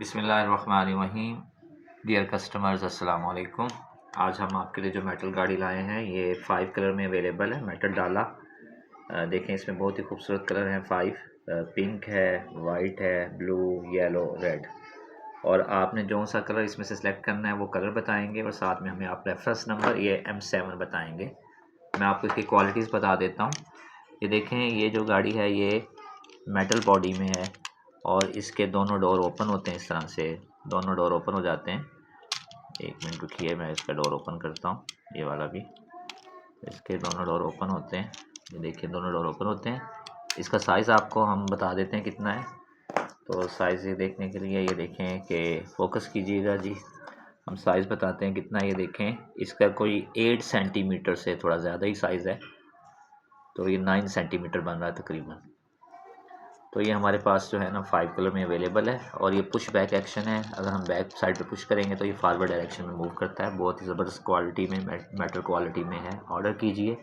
बिस्मिल्लाहिर्रहमानिर्रहीम। Dear customers, अस्सलाम वालेकुम। आज हम आपके लिए जो मेटल गाड़ी लाए हैं ये 5 कलर में अवेलेबल है। मेटल डाला देखें, इसमें बहुत ही खूबसूरत कलर हैं 5। पिंक है, वाइट है, ब्लू, येलो, रेड। और आपने जो सा कलर इसमें से सिलेक्ट करना है वो कलर बताएंगे और साथ में हमें आप रेफरेंस नंबर ये M7 बताएंगे। मैं आपको इसकी क्वालिटीज़ बता देता हूँ। ये देखें, ये जो गाड़ी है ये मेटल बॉडी में है और इसके दोनों डोर ओपन होते हैं। इस तरह से दोनों डोर ओपन हो जाते हैं। एक मिनट रुकिए, मैं इसका डोर ओपन करता हूँ। ये वाला भी, इसके दोनों डोर ओपन होते हैं। ये देखिए, दोनों डोर ओपन होते हैं। इसका साइज़ आपको हम बता देते हैं कितना है। तो साइज़ ये देखने के लिए ये देखें कि फोकस कीजिएगा जी। हम साइज़ बताते हैं कितना। ये देखें, इसका कोई 8 सेंटीमीटर से थोड़ा ज़्यादा ही साइज़ है, तो ये 9 सेंटीमीटर बन रहा है तकरीबन। तो ये हमारे पास जो है ना 5 कलर में अवेलेबल है और ये पुश बैक एक्शन है। अगर हम बैक साइड पे पुश करेंगे तो ये फॉरवर्ड डायरेक्शन में मूव करता है। बहुत ही ज़बरदस्त क्वालिटी में, मेटल क्वालिटी में है। ऑर्डर कीजिए।